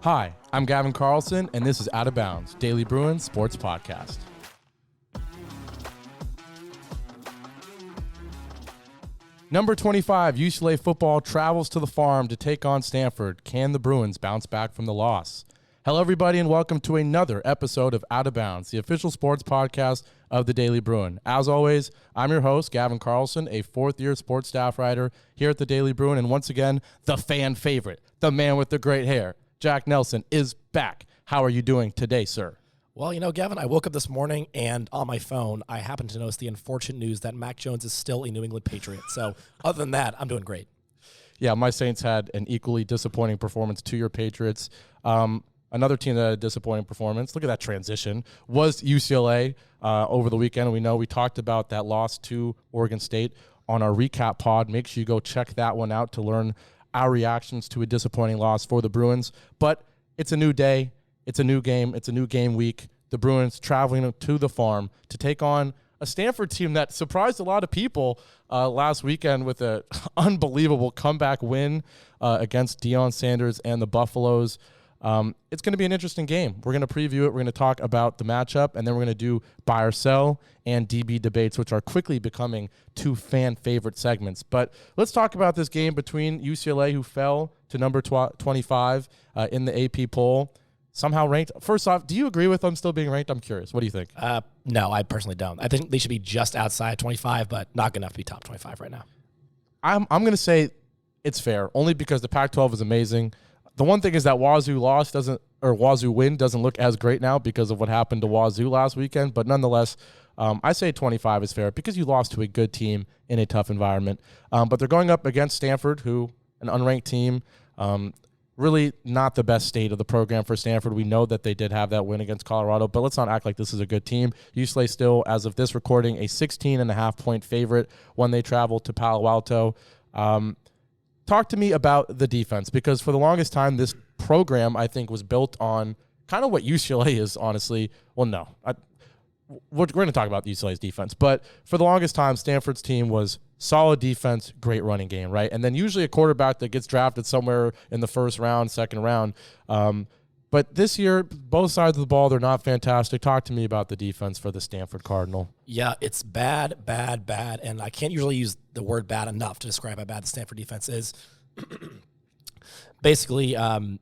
Hi, I'm Gavin Carlson, and this is Out of Bounds, Daily Bruin Sports Podcast. Number 25, UCLA football travels to the farm to take on Stanford. Can the Bruins bounce back from the loss? Hello, everybody, and welcome to another episode of Out of Bounds, the official sports podcast of the Daily Bruin. As always, I'm your host, Gavin Carlson, a fourth-year sports staff writer here at the Daily Bruin, and once again, the fan favorite, the man with the great hair, Jack Nelson, is back. How are you doing today, sir? Well, Gavin, I woke up this morning, and on my phone, I happened to notice the unfortunate news that Mac Jones is still a New England Patriot. So other than that, I'm doing great. Yeah, my Saints had an equally disappointing performance to your Patriots. Another team that had a disappointing performance, look at that transition, was UCLA over the weekend. We know we talked about that loss to Oregon State on our recap pod. Make sure you go check that one out to learn our reactions to a disappointing loss for the Bruins. But it's a new day. It's a new game. It's a new game week. The Bruins traveling to the farm to take on a Stanford team that surprised a lot of people last weekend with an unbelievable comeback win against Deion Sanders and the Buffaloes. It's going to be an interesting game. We're going to preview it. We're going to talk about the matchup, and then we're going to do buy or sell and DB debates, which are quickly becoming two fan favorite segments. But let's talk about this game between UCLA, who fell to number 25 in the AP poll, somehow ranked. First off, do you agree with them still being ranked? I'm curious. What do you think? No, I personally don't. I think they should be just outside 25, but not good enough to be top 25 right now. I'm going to say it's fair, only because the Pac-12 is amazing. The one thing is that Wazoo win doesn't look as great now because of what happened to Wazoo last weekend. But nonetheless, I say 25 is fair because you lost to a good team in a tough environment. But they're going up against Stanford, who an unranked team. Really not the best state of the program for Stanford. We know that they did have that win against Colorado, but let's not act like this is a good team. UCLA still, as of this recording, a 16.5-point favorite when they travel to Palo Alto. Talk to me about the defense, because for the longest time, this program, I think, was built on kind of what UCLA is, honestly. Well, no. We're going to talk about UCLA's defense, but for the longest time, Stanford's team was solid defense, great running game, right? And then usually a quarterback that gets drafted somewhere in the first round, second round. But this year, both sides of the ball, they're not fantastic. Talk to me about the defense for the Stanford Cardinal. Yeah, it's bad, and I can't usually use the word bad enough to describe how bad the Stanford defense is. Basically,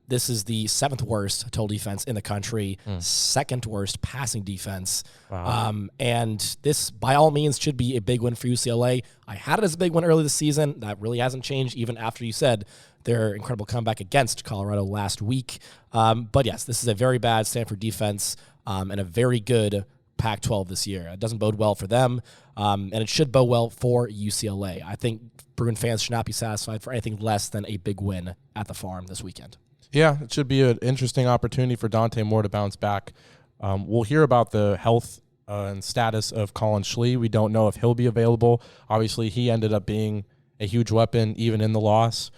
this is the 7th worst total defense in the country, 2nd worst passing defense. Wow. And this, by all means, should be a big win for UCLA. I had it as a big win early this season. That really hasn't changed, even after you said their incredible comeback against Colorado last week. But yes, this is a very bad Stanford defense and a very good Pac-12 this year. It doesn't bode well for them, and it should bode well for UCLA. I think Bruin fans should not be satisfied for anything less than a big win at the farm this weekend. Yeah, it should be an interesting opportunity for Dante Moore to bounce back. We'll hear about the health and status of Colin Schlee. We don't know if he'll be available. Obviously, he ended up being a huge weapon even in the loss.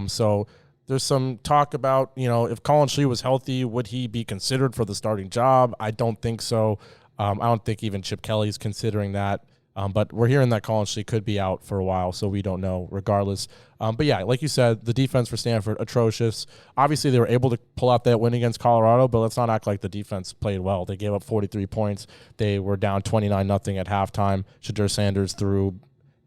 So there's some talk about, if Colin Schlee was healthy, would he be considered for the starting job? I don't think so. I don't think even Chip Kelly's considering that. But we're hearing that Colin Schlee could be out for a while, so we don't know regardless. But yeah, like you said, the defense for Stanford, atrocious. Obviously, they were able to pull out that win against Colorado, but let's not act like the defense played well. They gave up 43 points. They were down 29-0 at halftime. Shadur Sanders threw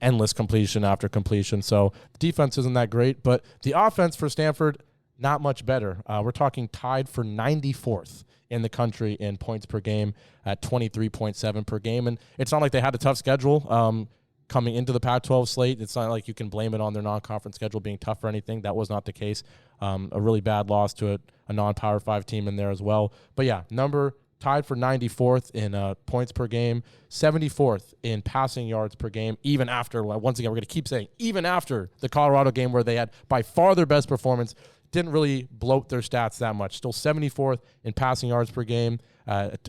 endless completion after completion. So the defense isn't that great, but the offense for Stanford, not much better. We're talking tied for 94th in the country in points per game at 23.7 per game. And it's not like they had a tough schedule coming into the Pac-12 slate. It's not like you can blame it on their non-conference schedule being tough or anything. That was not the case. A really bad loss to a non-Power 5 team in there as well. But yeah, tied for 94th in points per game, 74th in passing yards per game, even after, once again, we're going to keep saying, even after the Colorado game where they had by far their best performance, didn't really bloat their stats that much. Still 74th in passing yards per game, passing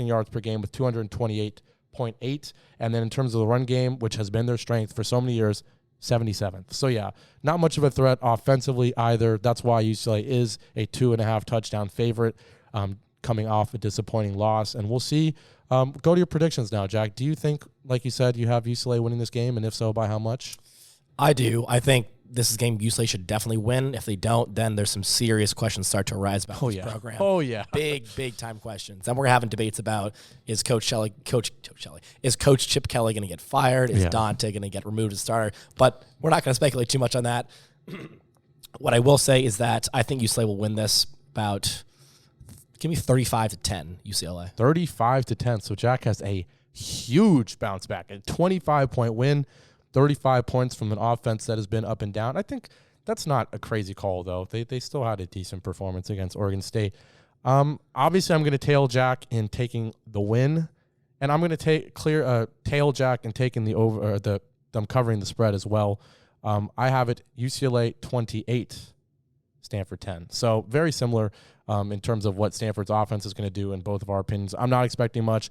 yards per game with 228.8. And then in terms of the run game, which has been their strength for so many years, 77th. So yeah, not much of a threat offensively either. That's why UCLA is a 2.5 touchdown favorite coming off a disappointing loss. And we'll see. Go to your predictions now, Jack. Do you think, like you said, you have UCLA winning this game? And if so, by how much? I do. I think this is a game UCLA should definitely win. If they don't, then there's some serious questions start to arise about this program. Oh, yeah. Big time questions. And we're having debates about, is Coach Chip Kelly going to get fired? Is Dante going to get removed as starter? But we're not going to speculate too much on that. What I will say is that I think UCLA will win this about, give me 35-10 UCLA. 35-10. So Jack has a huge bounce back, a 25-point win, 35 points from an offense that has been up and down. I think that's not a crazy call, though. They still had a decent performance against Oregon State. Obviously, I'm going to tail Jack in taking the win, and I'm going to tail Jack in taking the over, or I'm covering the spread as well. I have it UCLA 28, Stanford 10. So very similar in terms of what Stanford's offense is going to do in both of our opinions. I'm not expecting much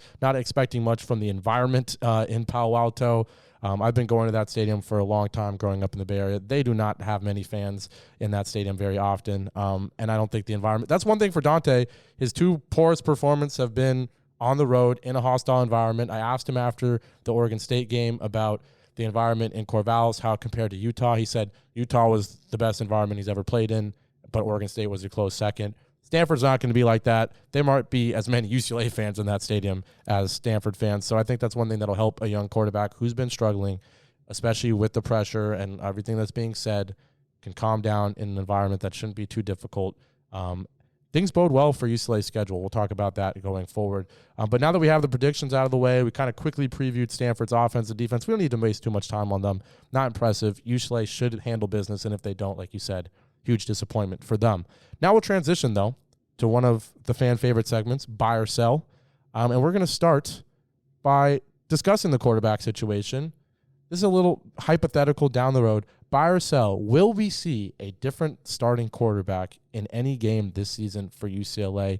from the environment in Palo Alto. I've been going to that stadium for a long time growing up in the Bay Area. They do not have many fans in that stadium very often, and I don't think the environment – that's one thing for Dante. His two poorest performances have been on the road in a hostile environment. I asked him after the Oregon State game about the environment in Corvallis, how it compared to Utah. He said Utah was the best environment he's ever played in, but Oregon State was a close second. Stanford's not going to be like that. There might be as many UCLA fans in that stadium as Stanford fans. So I think that's one thing that'll help a young quarterback who's been struggling, especially with the pressure and everything that's being said, can calm down in an environment that shouldn't be too difficult. Things bode well for UCLA's schedule. We'll talk about that going forward. But now that we have the predictions out of the way, we kind of quickly previewed Stanford's offense and defense. We don't need to waste too much time on them. Not impressive. UCLA should handle business, and if they don't, like you said, huge disappointment for them. Now we'll transition, though, to one of the fan favorite segments, buy or sell. And we're going to start by discussing the quarterback situation. This is a little hypothetical down the road. Buy or sell, will we see a different starting quarterback in any game this season for UCLA?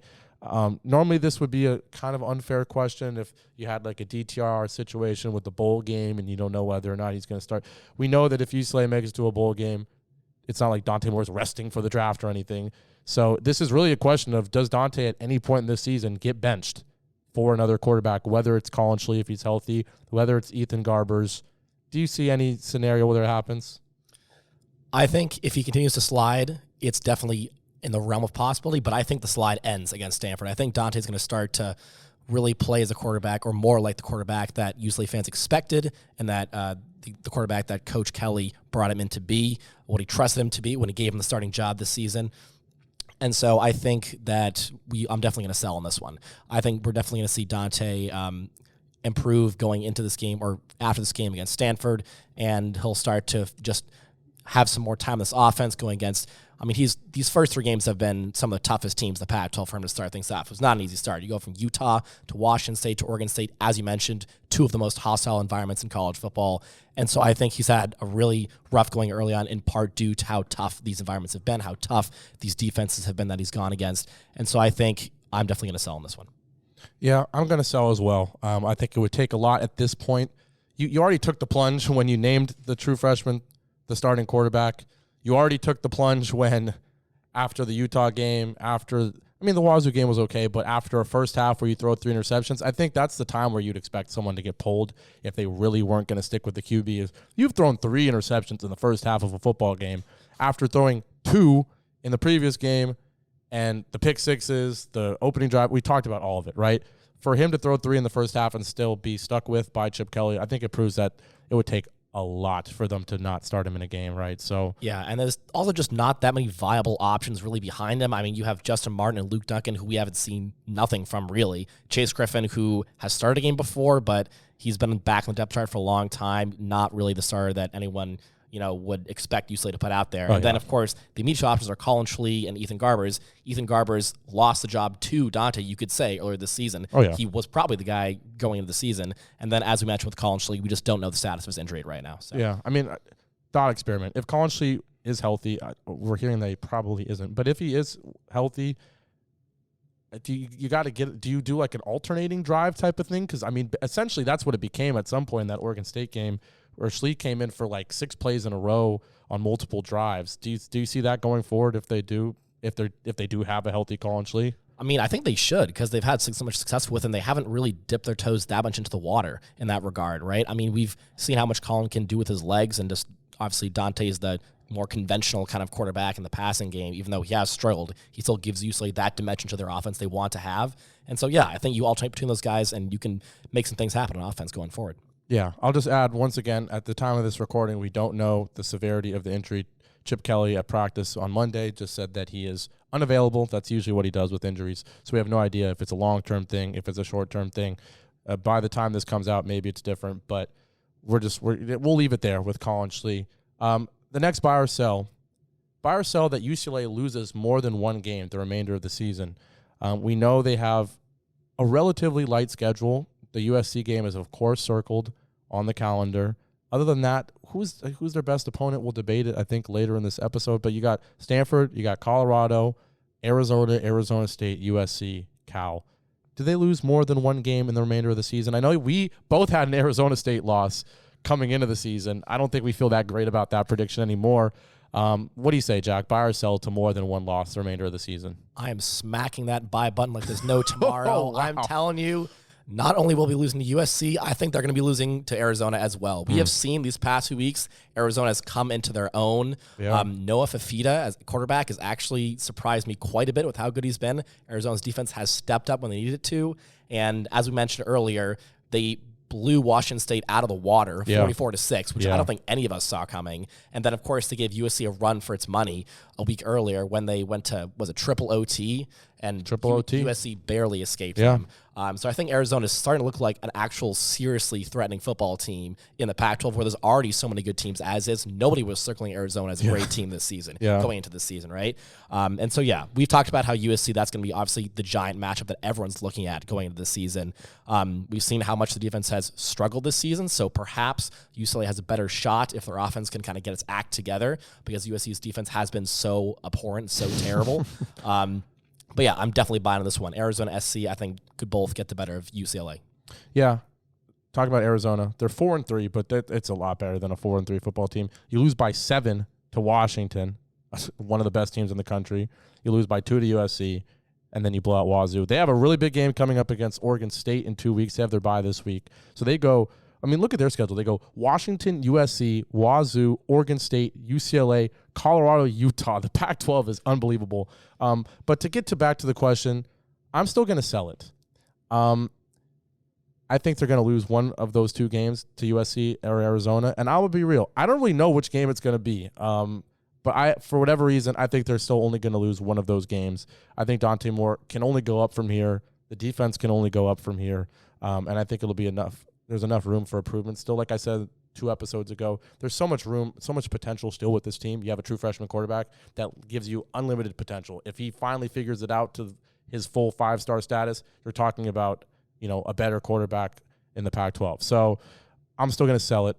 Normally this would be a kind of unfair question if you had like a DTR situation with the bowl game and you don't know whether or not he's going to start. We know that if UCLA makes it to a bowl game, it's not like Dante Moore's resting for the draft or anything. So this is really a question of, does Dante at any point in this season get benched for another quarterback, whether it's Colin Schlee if he's healthy, whether it's Ethan Garbers? Do you see any scenario where that happens? I think if he continues to slide, it's definitely in the realm of possibility, but I think the slide ends against Stanford. I think Dante's going to start to really play as a quarterback, or more like the quarterback that UCLA fans expected, and that the quarterback that Coach Kelly brought him in to be, what he trusted him to be when he gave him the starting job this season. And so I think that I'm definitely going to sell on this one. I think we're definitely going to see Dante improve going into this game or after this game against Stanford, and he'll start to just have some more time in this offense going against. I mean, these first three games have been some of the toughest teams in the Pac-12 for him to start things off. It was not an easy start. You go from Utah to Washington State to Oregon State, as you mentioned, two of the most hostile environments in college football. And so I think he's had a really rough going early on, in part due to how tough these environments have been, how tough these defenses have been that he's gone against. And so I think I'm definitely going to sell on this one. Yeah, I'm going to sell as well. I think it would take a lot at this point. You already took the plunge when you named the true freshman the starting quarterback. You already took the plunge when, after the Utah game, the Wazoo game was okay, but after a first half where you throw 3 interceptions, I think that's the time where you'd expect someone to get pulled if they really weren't going to stick with the QB. Is you've thrown 3 interceptions in the first half of a football game after throwing 2 in the previous game, and the pick sixes, the opening drive, we talked about all of it, right? For him to throw 3 in the first half and still be stuck with by Chip Kelly, I think it proves that it would take a lot for them to not start him in a game, right? So yeah, and there's also just not that many viable options really behind him. I mean, you have Justin Martin and Luke Duncan, who we haven't seen nothing from really. Chase Griffin, who has started a game before, but he's been back on the depth chart for a long time. Not really the starter that anyone would expect UCLA to put out there. And then, of course, the immediate options are Colin Schlee and Ethan Garbers. Ethan Garbers lost the job to Dante, you could say, earlier this season. He was probably the guy going into the season. And then, as we mentioned with Colin Schlee, we just don't know the status of his injury right now. So. Yeah, I mean, thought experiment. If Colin Schlee is healthy, we're hearing that he probably isn't. But if he is healthy, do you do like an alternating drive type of thing? Because, I mean, essentially that's what it became at some point in that Oregon State game, where Schlee came in for like 6 plays in a row on multiple drives. Do you see that going forward if they do have a healthy Colin Schlee? I mean, I think they should, because they've had so much success with him. They haven't really dipped their toes that much into the water in that regard, right? I mean, we've seen how much Colin can do with his legs, and just obviously Dante is the more conventional kind of quarterback in the passing game. Even though he has struggled, he still gives UCLA that dimension to their offense they want to have. And so, yeah, I think you alternate between those guys, and you can make some things happen on offense going forward. Yeah, I'll just add once again, at the time of this recording, we don't know the severity of the injury. Chip Kelly at practice on Monday just said that he is unavailable. That's usually what he does with injuries. So we have no idea if it's a long-term thing, if it's a short-term thing. By the time this comes out, maybe it's different, but we'll leave it there with Colin Schlee. The next buy or sell that UCLA loses more than one game the remainder of the season. We know they have a relatively light schedule. The USC game is, of course, circled on the calendar. Other than that, who's their best opponent? We'll debate it, I think, later in this episode. But you got Stanford, you got Colorado, Arizona, Arizona State, USC, Cal. Do they lose more than one game in the remainder of the season? I know we both had an Arizona State loss coming into the season. I don't think we feel that great about that prediction anymore. What do you say, Jack? Buy or sell to more than one loss the remainder of the season? I am smacking that buy button like there's no tomorrow. Oh, wow. I'm telling you, not only will we be losing to USC, I think they're going to be losing to Arizona as well. We have seen these past 2 weeks, Arizona has come into their own. Yeah. Noah Fifita as quarterback has actually surprised me quite a bit with how good he's been. Arizona's defense has stepped up when they needed it to. And as we mentioned earlier, they blew Washington State out of the water 44-6, which I don't think any of us saw coming. And then, of course, they gave USC a run for its money a week earlier when they went to, was it triple OT? And USC barely escaped them. So I think Arizona is starting to look like an actual seriously threatening football team in the Pac-12 where there's already so many good teams as is. Nobody was circling Arizona as a great team this season, going into this season, right? And so, we've talked about how USC, that's going to be obviously the giant matchup that everyone's looking at going into this season. We've seen how much the defense has struggled this season, so perhaps UCLA has a better shot if their offense can kind of get its act together because USC's defense has been so abhorrent, so terrible. But yeah, I'm definitely buying on this one. Arizona SC, I think, could both get the better of UCLA. Yeah. Talk about Arizona. They're 4-3, but it's a lot better than a 4-3 football team. You lose by 7 to Washington, one of the best teams in the country. You lose by 2 to USC, and then you blow out Wazoo. They have a really big game coming up against Oregon State in 2 weeks. They have their bye this week. So they go, look at their schedule. They go Washington, USC, Wazoo, Oregon State, UCLA, Colorado, Utah. The Pac-12 is unbelievable. But to get back to the question, I'm still going to sell it. I think they're going to lose one of those 2 games to USC or Arizona. And I will be real. I don't really know which game it's going to be. But for whatever reason, I think they're still only going to lose one of those games. I think Dante Moore can only go up from here. The defense can only go up from here. And I think it'll be enough. There's enough room for improvement still. Like I said 2 episodes ago, there's so much room, so much potential still with this team. You have a true freshman quarterback that gives you unlimited potential. If he finally figures it out to his full 5-star status, you're talking about, a better quarterback in the Pac-12. So I'm still going to sell it.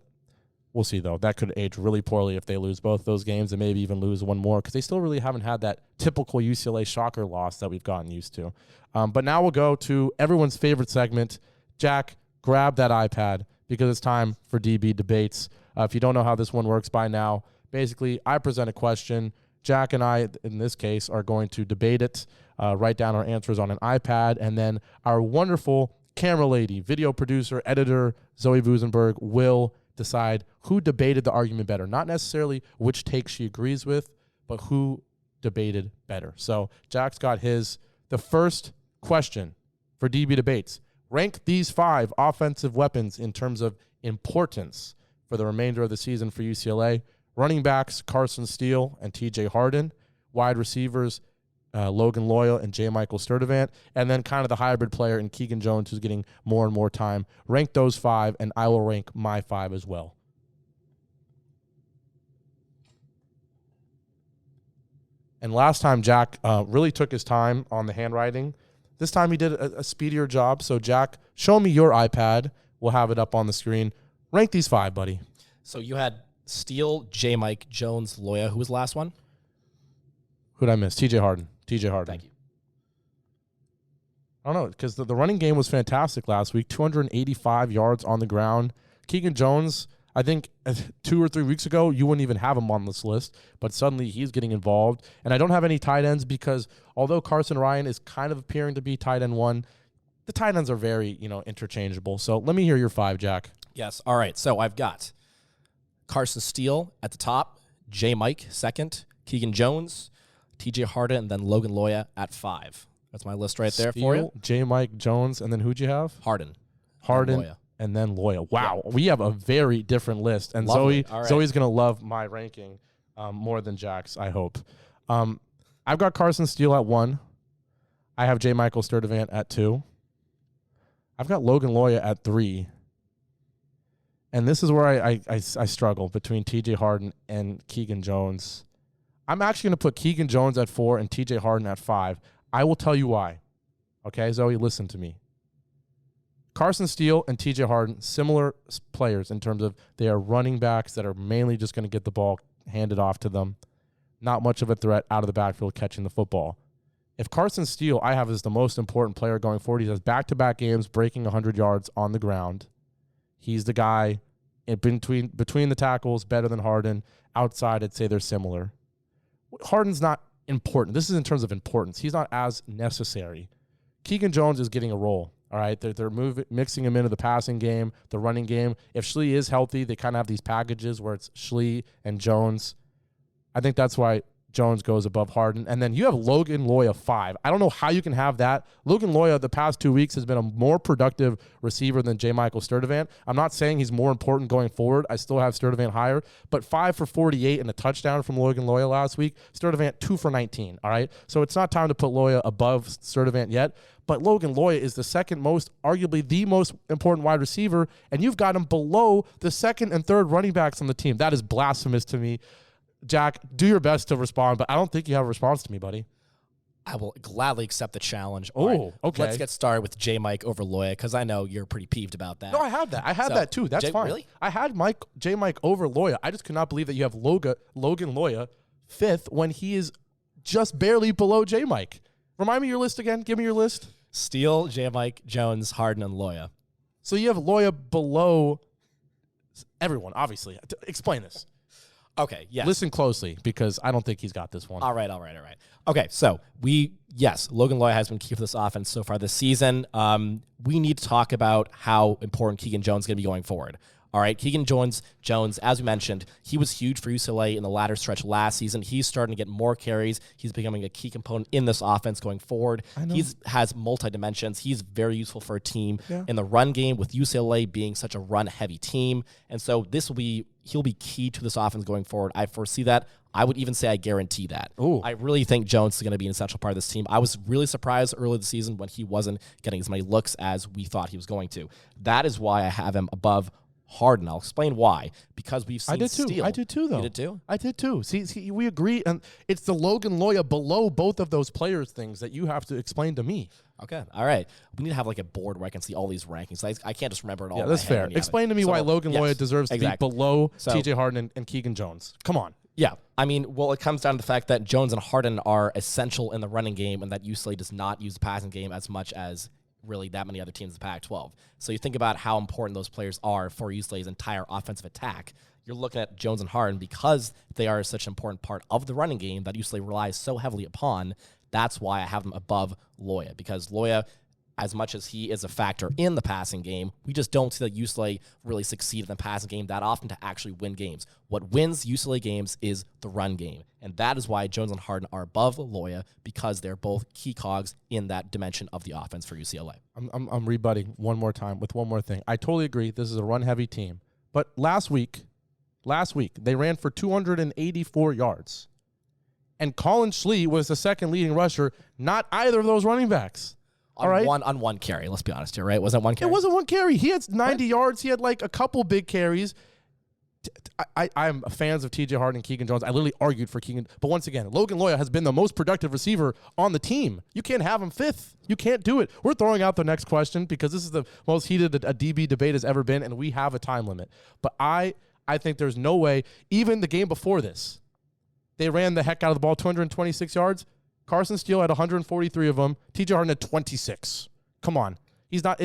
We'll see, though. That could age really poorly if they lose both those games and maybe even lose one more because they still really haven't had that typical UCLA shocker loss that we've gotten used to. But now we'll go to everyone's favorite segment. Jack, grab that iPad because it's time for DB debates. If you don't know how this one works by now, basically I present a question. Jack and I, in this case, are going to debate it, write down our answers on an iPad, and then our wonderful camera lady, video producer, editor, Zoë Busenberg, will decide who debated the argument better. Not necessarily which take she agrees with, but who debated better. So Jack's got the first question for DB debates. Rank these 5 offensive weapons in terms of importance for the remainder of the season for UCLA. Running backs, Carson Steele and TJ Harden. Wide receivers, Logan Loyal and J. Michael Sturdivant. And then kind of the hybrid player in Keegan Jones, who's getting more and more time. Rank those 5, and I will rank my 5 as well. And last time, Jack really took his time on the handwriting. This time he did a speedier job. So, Jack, show me your iPad. We'll have it up on the screen. Rank these 5, buddy. So you had Steele, J. Mike, Jones, Loya. Who was the last one? Who'd I miss? TJ Harden. TJ Harden. Thank you. I don't know, because the running game was fantastic last week. 285 yards on the ground. Keegan Jones, I think 2 or 3 weeks ago, you wouldn't even have him on this list, but suddenly he's getting involved. And I don't have any tight ends because although Carson Ryan is kind of appearing to be tight end 1, the tight ends are very, interchangeable. So let me hear your 5, Jack. Yes. All right. So I've got Carson Steele at the top, J. Mike second, Keegan Jones, TJ Harden, and then Logan Loya at 5. That's my list right there for you. J. Mike Jones, and then who'd you have? Harden, and then Loya. Wow, we have a very different list. And Lovely. Zoe's going to love my ranking more than Jack's, I hope. I've got Carson Steele at 1. I have J. Michael Sturdivant at 2. I've got Logan Loya at 3. And this is where I struggle between TJ Harden and Keegan Jones. I'm actually going to put Keegan Jones at 4 and TJ Harden at 5. I will tell you why. Okay, Zoe, listen to me. Carson Steele and TJ Harden, similar players in terms of they are running backs that are mainly just going to get the ball handed off to them. Not much of a threat out of the backfield catching the football. If Carson Steele, I have as the most important player going forward, he has back-to-back games breaking 100 yards on the ground. He's the guy in between the tackles, better than Harden. Outside, I'd say they're similar. Harden's not important. This is in terms of importance. He's not as necessary. Keegan Jones is getting a role. All right, they're mixing him into the passing game, the running game. If Schlee is healthy, they kind of have these packages where it's Schlee and Jones. I think that's why Jones goes above Harden. And then you have Logan Loya 5. I don't know how you can have that. Logan Loya the past 2 weeks has been a more productive receiver than J. Michael Sturdivant. I'm not saying he's more important going forward. I still have Sturdivant higher. But 5 for 48 and a touchdown from Logan Loya last week. Sturdivant 2 for 19. All right? So it's not time to put Loya above Sturdivant yet. But Logan Loya is the second most, arguably the most important wide receiver, and you've got him below the second and third running backs on the team. That is blasphemous to me. Jack, do your best to respond, but I don't think you have a response to me, buddy. I will gladly accept the challenge. Oh, okay. Let's get started with J. Mike over Loya, because I know you're pretty peeved about that. No, I had that. I had that too. That's fine. Really? I had J. Mike over Loya. I just could not believe that you have Logan Loya 5th when he is just barely below J. Mike. Remind me your list again. Give me your list. Steele, J. Mike, Jones, Harden, and Loya. So you have Loya below everyone, obviously. Explain this. Okay, yes. Listen closely, because I don't think he's got this one. All right. Okay, so Logan Loya has been key for this offense so far this season. We need to talk about how important Keegan Jones is going to be going forward. All right, Keegan Jones, as we mentioned, he was huge for UCLA in the latter stretch last season. He's starting to get more carries. He's becoming a key component in this offense going forward. He has multi-dimensions. He's very useful for a team in the run game, with UCLA being such a run-heavy team. And so he'll be key to this offense going forward. I foresee that. I would even say I guarantee that. Ooh. I really think Jones is going to be an essential part of this team. I was really surprised early this season when he wasn't getting as many looks as we thought he was going to. That is why I have him above Harden. I'll explain why. Because we've seen Steele. I did too, though. You did too? I did too. See, we agree, and it's the Logan Loya below both of those players things that you have to explain to me. Okay, all right. We need to have like a board where I can see all these rankings. I can't just remember it all. Yeah, that's fair. Explain to me why Logan Loya deserves to be below TJ Harden and Keegan Jones. Come on. Yeah, I mean, well, it comes down to the fact that Jones and Harden are essential in the running game, and that UCLA does not use the passing game as much as really that many other teams in the Pac-12. So you think about how important those players are for UCLA's entire offensive attack. You're looking at Jones and Harden because they are such an important part of the running game that UCLA relies so heavily upon. That's why I have them above Loya, because Loya, as much as he is a factor in the passing game, we just don't see that UCLA really succeed in the passing game that often to actually win games. What wins UCLA games is the run game, and that is why Jones and Harden are above Loya, because they're both key cogs in that dimension of the offense for UCLA. I'm rebutting one more time with one more thing. I totally agree. This is a run-heavy team, but last week they ran for 284 yards, and Colin Schlee was the second leading rusher. Not either of those running backs. On one carry, let's be honest here, right? Was that one carry? It wasn't one carry. He had 90 yards. He had like a couple big carries. I'm fans of TJ Harden and Keegan Jones. I literally argued for Keegan. But once again, Logan Loya has been the most productive receiver on the team. You can't have him 5th. You can't do it. We're throwing out the next question because this is the most heated a DB debate has ever been, and we have a time limit. But I think there's no way, even the game before this, they ran the heck out of the ball, 226 yards. Carson Steele had 143 of them. TJ Harden had 26. Come on. He's not,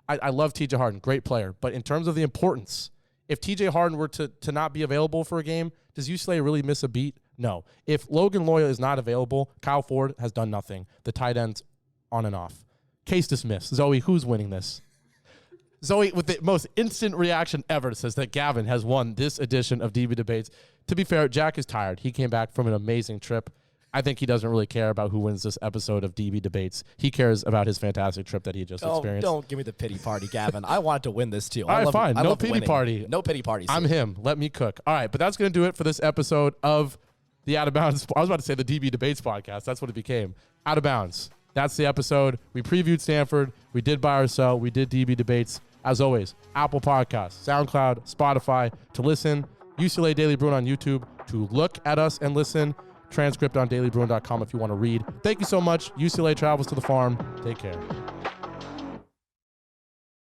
I love TJ Harden, great player. But in terms of the importance, if TJ Harden were to not be available for a game, does UCLA really miss a beat? No. If Logan Loya is not available, Kyle Ford has done nothing. The tight ends on and off. Case dismissed. Zoe, who's winning this? Zoe, with the most instant reaction ever, says that Gavin has won this edition of DB Debates. to be fair, Jack is tired. He came back from an amazing trip. I think he doesn't really care about who wins this episode of DB Debates. He cares about his fantastic trip that he just experienced. Don't give me the pity party, Gavin. I wanted to win this too. All right, fine. No pity party. No pity parties. I'm him. Let me cook. All right, but that's going to do it for this episode of the Out of Bounds. I was about to say the DB Debates podcast. That's what it became. Out of Bounds. That's the episode. We previewed Stanford. We did Buy or Sell. We did DB Debates. As always, Apple Podcasts, SoundCloud, Spotify to listen. UCLA Daily Bruin on YouTube to look at us and listen. Transcript on dailybruin.com if you want to read. Thank you so much. UCLA travels to the farm. Take care.